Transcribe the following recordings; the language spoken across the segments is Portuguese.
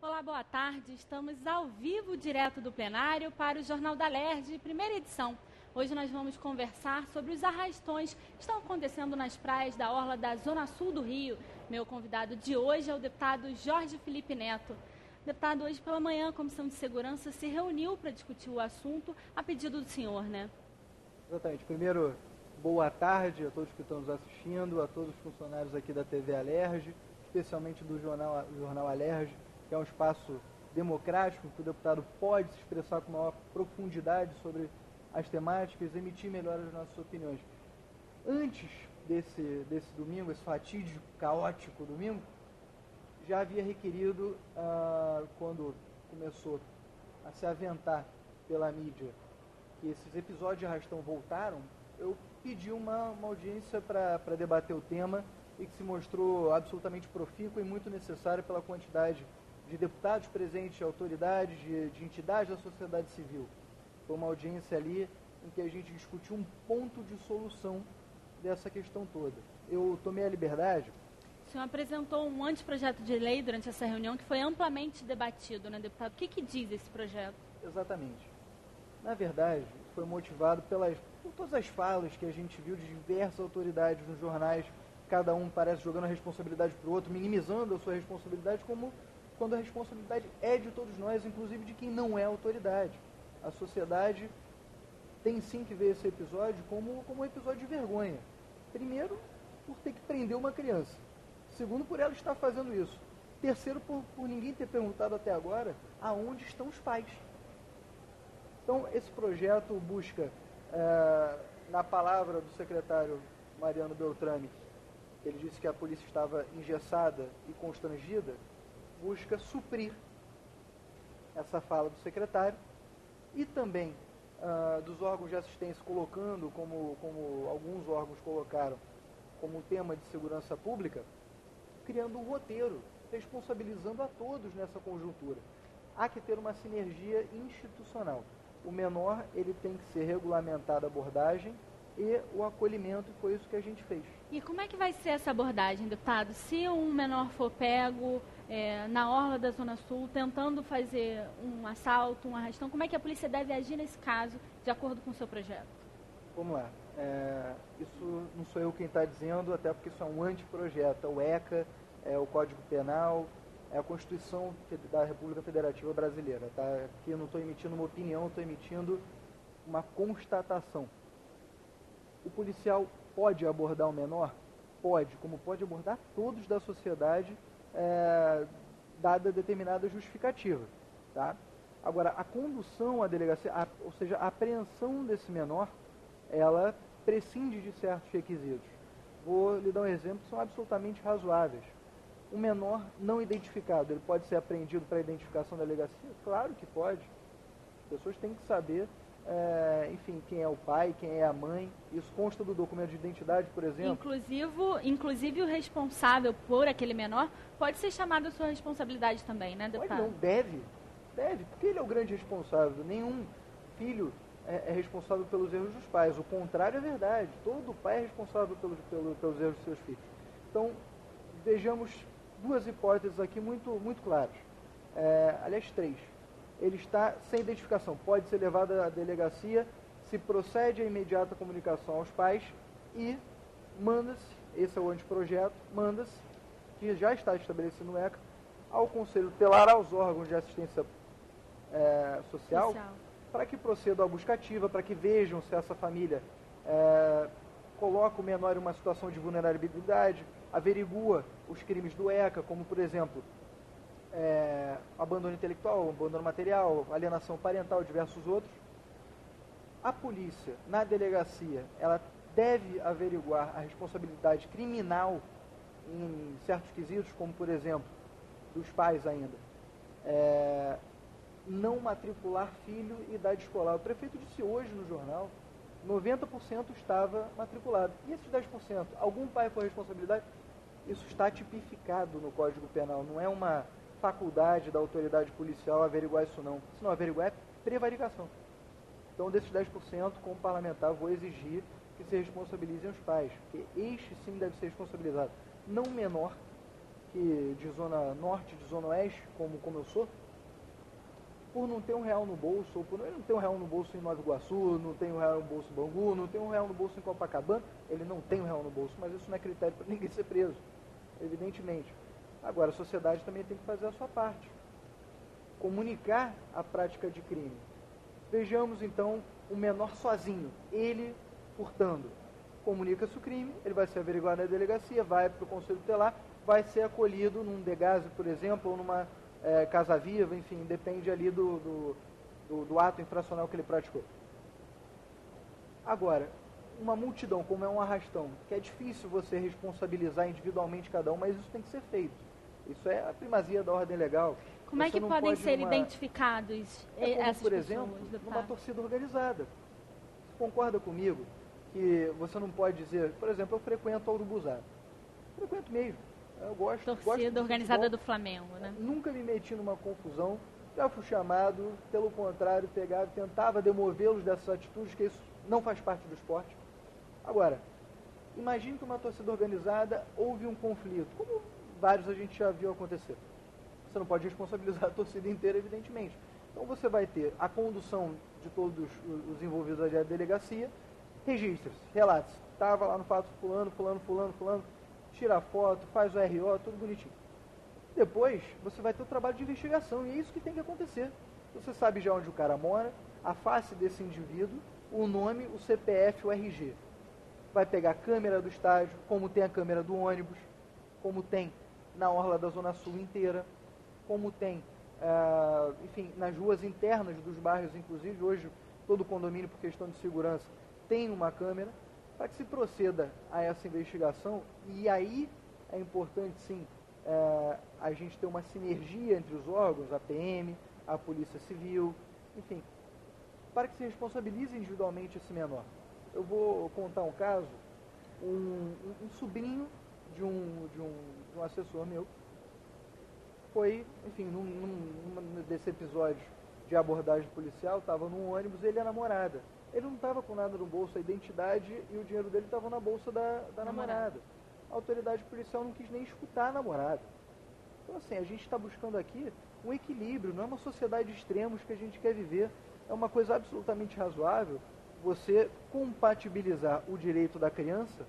Olá, boa tarde. Estamos ao vivo, direto do plenário, para o Jornal da Alerj, primeira edição. Hoje nós vamos conversar sobre os arrastões que estão acontecendo nas praias da orla da Zona Sul do Rio. Meu convidado de hoje é o deputado Jorge Felipe Neto. Deputado, hoje pela manhã a Comissão de Segurança se reuniu para discutir o assunto a pedido do senhor, né? Exatamente. Primeiro, boa tarde a todos que estão nos assistindo, a todos os funcionários aqui da TV Alerj, especialmente do Jornal Alerj, que é um espaço democrático, que o deputado pode se expressar com maior profundidade sobre as temáticas, emitir melhor as nossas opiniões. Antes desse domingo, esse fatídico, caótico domingo, já havia requerido, quando começou a se aventar pela mídia que esses episódios de arrastão voltaram, eu pedi uma audiência para debater o tema e que se mostrou absolutamente profícua e muito necessária pela quantidade de deputados presentes, de autoridades, de entidades da sociedade civil. Foi uma audiência ali em que a gente discutiu um ponto de solução dessa questão toda. Eu tomei a liberdade. O senhor apresentou um anteprojeto de lei durante essa reunião que foi amplamente debatido, né, deputado? O que diz esse projeto? Exatamente. Na verdade, foi motivado por todas as falas que a gente viu de diversas autoridades nos jornais, cada um parece jogando a responsabilidade para o outro, minimizando a sua responsabilidade, como quando a responsabilidade é de todos nós, inclusive de quem não é autoridade. A sociedade tem sim que ver esse episódio como um episódio de vergonha. Primeiro, por ter que prender uma criança. Segundo, por ela estar fazendo isso. Terceiro, por ninguém ter perguntado até agora aonde estão os pais. Então, esse projeto busca, na palavra do secretário Mariano Beltrame, ele disse que a polícia estava engessada e constrangida, busca suprir essa fala do secretário e também dos órgãos de assistência colocando, como alguns órgãos colocaram, como tema de segurança pública, criando um roteiro, responsabilizando a todos nessa conjuntura. Há que ter uma sinergia institucional. O menor ele tem que ser regulamentada a abordagem e o acolhimento, e foi isso que a gente fez. E como é que vai ser essa abordagem, deputado? Se um menor for pego na orla da Zona Sul, tentando fazer um assalto, um arrastão, como é que a polícia deve agir nesse caso, de acordo com o seu projeto? Vamos lá. Isso não sou eu quem está dizendo, até porque isso é um anteprojeto. É o ECA, é o Código Penal, é a Constituição da República Federativa Brasileira. Tá? Aqui eu não estou emitindo uma opinião, estou emitindo uma constatação. O policial pode abordar o menor? Pode, como pode abordar todos da sociedade, dada determinada justificativa. Tá? Agora, a condução à delegacia, ou seja, a apreensão desse menor, ela prescinde de certos requisitos. Vou lhe dar um exemplo que são absolutamente razoáveis. Um menor não identificado, ele pode ser apreendido para identificação da delegacia? Claro que pode. As pessoas têm que saber, enfim, quem é o pai, quem é a mãe. Isso consta do documento de identidade, por exemplo. Inclusive o responsável por aquele menor pode ser chamado à sua responsabilidade também, né, deputado? Pode não, deve, porque ele é o grande responsável. Nenhum filho é responsável pelos erros dos pais. O contrário é verdade. Todo pai é responsável pelos erros dos seus filhos. Então, vejamos duas hipóteses aqui muito claras. Aliás, três. Ele está sem identificação, pode ser levado à delegacia, se procede a imediata comunicação aos pais e manda-se, esse é o anteprojeto, manda-se, que já está estabelecido no ECA, ao Conselho Tutelar, aos órgãos de assistência social, para que procedam à busca ativa, para que vejam se essa família coloca o menor em uma situação de vulnerabilidade, averigua os crimes do ECA, como, por exemplo, abandono intelectual, abandono material, alienação parental, diversos outros. A polícia, na delegacia, ela deve averiguar a responsabilidade criminal em certos quesitos, como, por exemplo, dos pais ainda. Não matricular filho e idade escolar. O prefeito disse hoje no jornal, 90% estava matriculado. E esses 10%, algum pai com responsabilidade? Isso está tipificado no Código Penal, não é uma faculdade da autoridade policial averiguar isso não. Se não averiguar, é prevaricação. Então, desses 10%, como parlamentar, vou exigir que se responsabilizem os pais, porque este sim deve ser responsabilizado. Não o menor, que de zona norte, de zona oeste, como eu sou, por não ter R$1 no bolso, ou por ele não ter R$1 no bolso em Nova Iguaçu, não tem R$1 no bolso em Bangu, não tem R$1 no bolso em Copacabana, ele não tem R$1 no bolso, mas isso não é critério para ninguém ser preso, evidentemente. Agora, a sociedade também tem que fazer a sua parte. Comunicar a prática de crime. Vejamos, então, o menor sozinho, ele furtando. Comunica-se o crime, ele vai ser averiguado na delegacia, vai para o conselho tutelar, vai ser acolhido num degase, por exemplo, ou numa casa viva, enfim, depende ali do ato infracional que ele praticou. Agora, uma multidão, como é um arrastão, que é difícil você responsabilizar individualmente cada um, mas isso tem que ser feito. Isso é a primazia da ordem legal. Como é que podem ser identificados essas por exemplo, pessoas, numa torcida organizada. Você concorda comigo que você não pode dizer, por exemplo, eu frequento a Urubuzar. Frequento mesmo. Eu gosto. Torcida organizada do Flamengo, né? Nunca me meti numa confusão, já fui chamado, pelo contrário, tentava demovê-los dessas atitudes, que isso não faz parte do esporte. Agora, imagine que uma torcida organizada houve um conflito, como vários a gente já viu acontecer. Você não pode responsabilizar a torcida inteira, evidentemente. Então você vai ter a condução de todos os envolvidos ali à delegacia, registra-se, relata-se, estava lá no fato fulano, tira a foto, faz o RO, tudo bonitinho. Depois, você vai ter o trabalho de investigação, e é isso que tem que acontecer. Você sabe já onde o cara mora, a face desse indivíduo, o nome, o CPF, o RG. Vai pegar a câmera do estádio, como tem a câmera do ônibus, como tem na orla da Zona Sul inteira, como tem, enfim, nas ruas internas dos bairros, inclusive, hoje todo condomínio, por questão de segurança, tem uma câmera, para que se proceda a essa investigação, e aí é importante, sim, a gente ter uma sinergia entre os órgãos, a PM, a Polícia Civil, enfim, para que se responsabilize individualmente esse menor. Eu vou contar um caso, um sobrinho de um assessor meu, foi, enfim, num desse episódio de abordagem policial, estava num ônibus, ele e a namorada. Ele não estava com nada no bolso, a identidade e o dinheiro dele estavam na bolsa da namorada. A autoridade policial não quis nem escutar a namorada. Então, assim, a gente está buscando aqui um equilíbrio, não é uma sociedade de extremos que a gente quer viver. É uma coisa absolutamente razoável você compatibilizar o direito da criança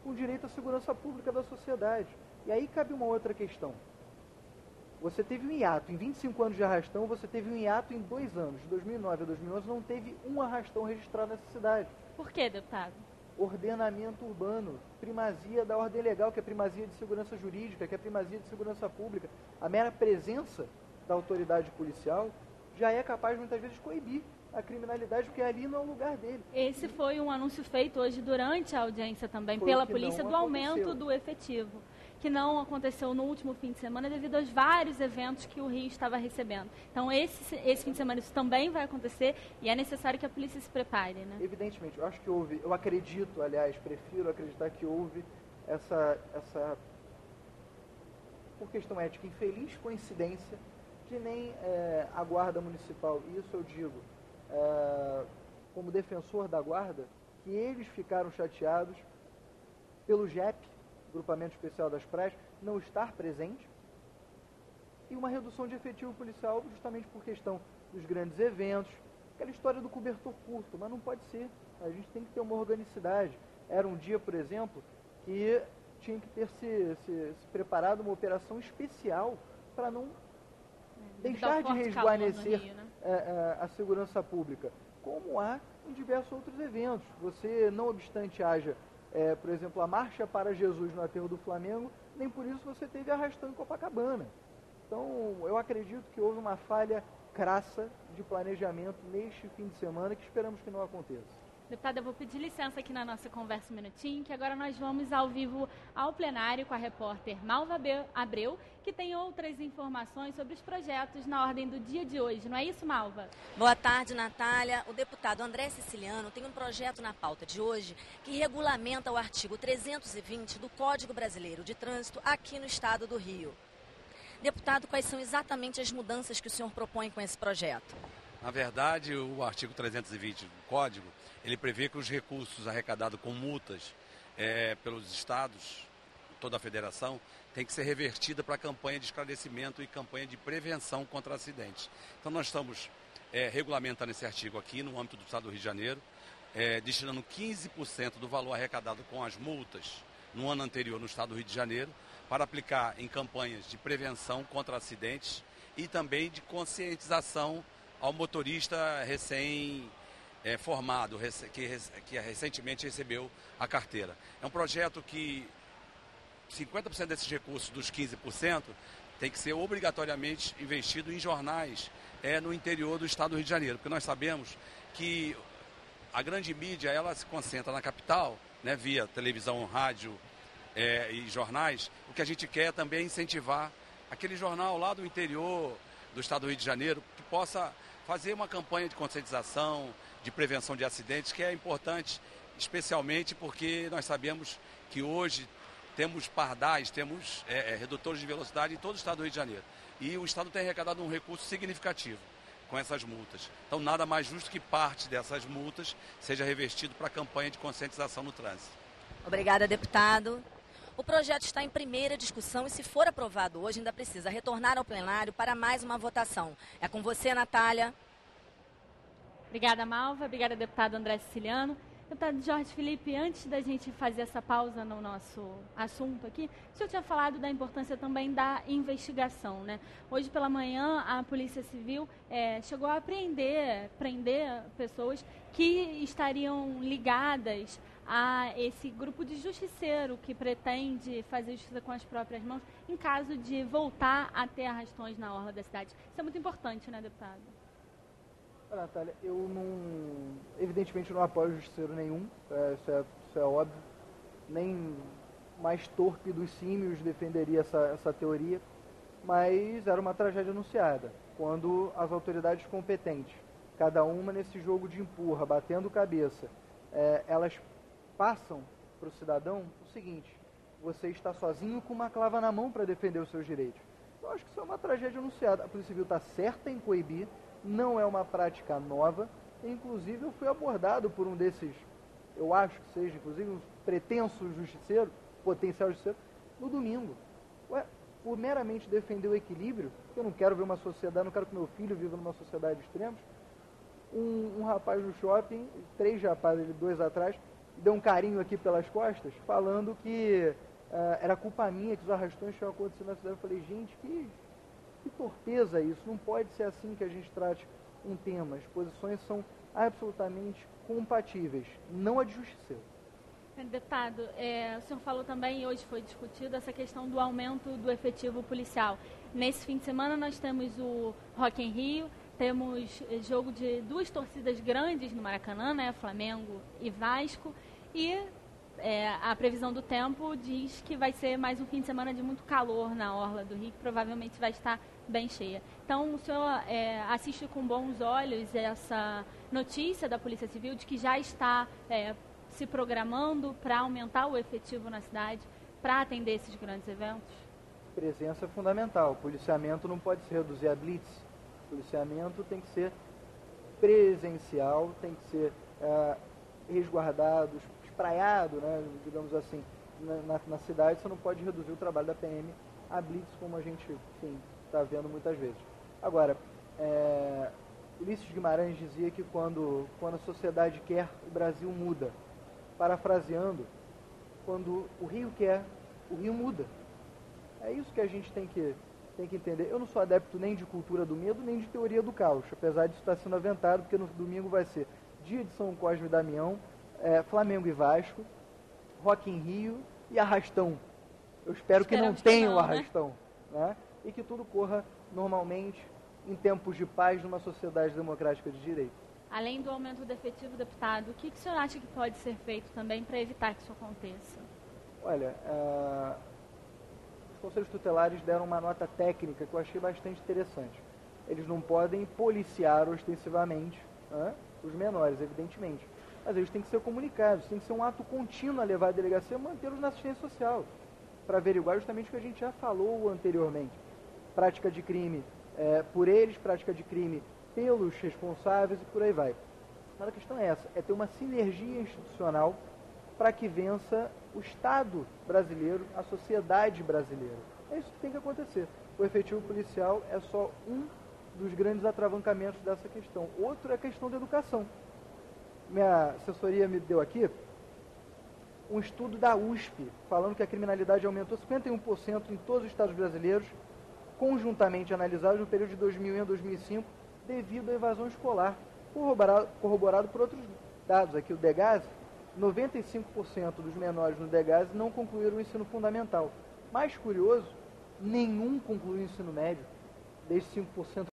com o direito à segurança pública da sociedade. E aí cabe uma outra questão. Você teve um hiato, em 25 anos de arrastão, você teve um hiato em 2 anos. De 2009 a 2011 não teve um arrastão registrado nessa cidade. Por quê, deputado? Ordenamento urbano, primazia da ordem legal, que é primazia de segurança jurídica, que é primazia de segurança pública. A mera presença da autoridade policial já é capaz, muitas vezes, de coibir a criminalidade, porque ali não é o lugar dele. Esse foi um anúncio feito hoje durante a audiência também Foi pela polícia do aumento aconteceu. do efetivo, que não aconteceu no último fim de semana devido aos vários eventos que o Rio estava recebendo. Então, esse fim de semana isso também vai acontecer e é necessário que a polícia se prepare, né? Evidentemente, eu acho que houve, eu acredito, aliás, prefiro acreditar que houve essa por questão ética, infeliz coincidência que nem a Guarda Municipal, e isso eu digo como defensor da Guarda, que eles ficaram chateados pelo GEP, Grupamento Especial das Praias, não estar presente, e uma redução de efetivo policial justamente por questão dos grandes eventos, aquela história do cobertor curto, mas não pode ser, a gente tem que ter uma organicidade. Era um dia, por exemplo, que tinha que ter se preparado uma operação especial para não deixar de resguarnecer a segurança pública, como há em diversos outros eventos. Você, não obstante haja, por exemplo, a Marcha para Jesus no aterro do Flamengo, nem por isso você teve arrastão em Copacabana. Então, eu acredito que houve uma falha crassa de planejamento neste fim de semana que esperamos que não aconteça. Deputada, eu vou pedir licença aqui na nossa conversa um minutinho, que agora nós vamos ao vivo ao plenário com a repórter Malva Abreu, que tem outras informações sobre os projetos na ordem do dia de hoje. Não é isso, Malva? Boa tarde, Natália. O deputado André Siciliano tem um projeto na pauta de hoje que regulamenta o artigo 320 do Código Brasileiro de Trânsito aqui no estado do Rio. Deputado, quais são exatamente as mudanças que o senhor propõe com esse projeto? Na verdade, o artigo 320 do Código, ele prevê que os recursos arrecadados com multas pelos estados, toda a federação, tem que ser revertida para campanha de esclarecimento e campanha de prevenção contra acidentes. Então nós estamos regulamentando esse artigo aqui no âmbito do Estado do Rio de Janeiro, destinando 15% do valor arrecadado com as multas no ano anterior no Estado do Rio de Janeiro, para aplicar em campanhas de prevenção contra acidentes e também de conscientização ao motorista recém-formado, que recentemente recebeu a carteira. É um projeto que 50% desses recursos, dos 15%, tem que ser obrigatoriamente investido em jornais no interior do Estado do Rio de Janeiro, porque nós sabemos que a grande mídia ela se concentra na capital, né, via televisão, rádio e jornais. O que a gente quer também é incentivar aquele jornal lá do interior do Estado do Rio de Janeiro que possa fazer uma campanha de conscientização, de prevenção de acidentes, que é importante, especialmente porque nós sabemos que hoje temos pardais, temos redutores de velocidade em todo o Estado do Rio de Janeiro. E o Estado tem arrecadado um recurso significativo com essas multas. Então, nada mais justo que parte dessas multas seja revestido para a campanha de conscientização no trânsito. Obrigada, deputado. O projeto está em primeira discussão e, se for aprovado hoje, ainda precisa retornar ao plenário para mais uma votação. É com você, Natália. Obrigada, Malva. Obrigada, deputado André Siciliano. Deputado Jorge Felipe, antes da gente fazer essa pausa no nosso assunto aqui, o senhor tinha falado da importância também da investigação, né? Hoje pela manhã, a Polícia Civil chegou a prender pessoas que estariam ligadas a esse grupo de justiceiro que pretende fazer justiça com as próprias mãos em caso de voltar a ter arrastões na orla da cidade. Isso é muito importante, né, deputado? Natália, evidentemente não apoio justiceiro nenhum, isso é óbvio, nem mais torpe dos símios defenderia essa teoria, mas era uma tragédia anunciada, quando as autoridades competentes, cada uma nesse jogo de empurra, batendo cabeça, elas passam para o cidadão o seguinte: você está sozinho com uma clava na mão para defender os seus direitos. Eu acho que isso é uma tragédia anunciada. A Polícia Civil está certa em coibir, não é uma prática nova. Inclusive, eu fui abordado por um desses, eu acho que seja, inclusive, um pretenso justiceiro, potencial justiceiro, no domingo. Por meramente defender o equilíbrio, porque eu não quero ver uma sociedade, não quero que meu filho viva numa sociedade de extremos, um rapaz no shopping, 3 rapazes, 2 atrás, deu um carinho aqui pelas costas, falando que era culpa minha que os arrastões tinham acontecido na cidade. Eu falei, gente, que torpeza isso, não pode ser assim que a gente trate um tema. As posições são absolutamente compatíveis, não a de justiceiro. Deputado, o senhor falou também, e hoje foi discutido, essa questão do aumento do efetivo policial. Nesse fim de semana nós temos o Rock in Rio, temos jogo de 2 torcidas grandes no Maracanã, né, Flamengo e Vasco, e a previsão do tempo diz que vai ser mais um fim de semana de muito calor na orla do Rio, que provavelmente vai estar bem cheia. Então, o senhor assiste com bons olhos essa notícia da Polícia Civil de que já está se programando para aumentar o efetivo na cidade para atender esses grandes eventos? Presença é fundamental. O policiamento não pode se reduzir a blitz. O policiamento tem que ser presencial, tem que ser resguardado, espraiado, né, digamos assim, na cidade. Você não pode reduzir o trabalho da PM a blitz, como a gente está vendo muitas vezes. Agora, Ulisses Guimarães dizia que quando a sociedade quer, o Brasil muda. Parafraseando, quando o Rio quer, o Rio muda. É isso que a gente tem que entender. Eu não sou adepto nem de cultura do medo, nem de teoria do caos, apesar disso estar sendo aventado, porque no domingo vai ser dia de São Cosme e Damião, Flamengo e Vasco, Rock in Rio e arrastão. Eu espero que não tenha o arrastão, né? E que tudo corra normalmente, em tempos de paz, numa sociedade democrática de direito. Além do aumento do efetivo, deputado, o que o senhor acha que pode ser feito também para evitar que isso aconteça? Olha, os conselhos tutelares deram uma nota técnica que eu achei bastante interessante. Eles não podem policiar ostensivamente, né, os menores, evidentemente. Mas eles têm que ser comunicados, tem que ser um ato contínuo a levar à delegacia e mantê-los na assistência social, para averiguar justamente o que a gente já falou anteriormente. Prática de crime por eles, prática de crime pelos responsáveis e por aí vai. Mas a questão é essa, é ter uma sinergia institucional para que vença o Estado brasileiro, a sociedade brasileira. É isso que tem que acontecer. O efetivo policial é só um dos grandes atravancamentos dessa questão. Outro é a questão da educação. Minha assessoria me deu aqui um estudo da USP, falando que a criminalidade aumentou 51% em todos os estados brasileiros, conjuntamente analisados no período de 2001 a 2005, devido à evasão escolar, corroborado por outros dados. Aqui o DEGASE, 95% dos menores no DEGASE não concluíram o ensino fundamental. Mais curioso, nenhum concluiu o ensino médio, desde 5%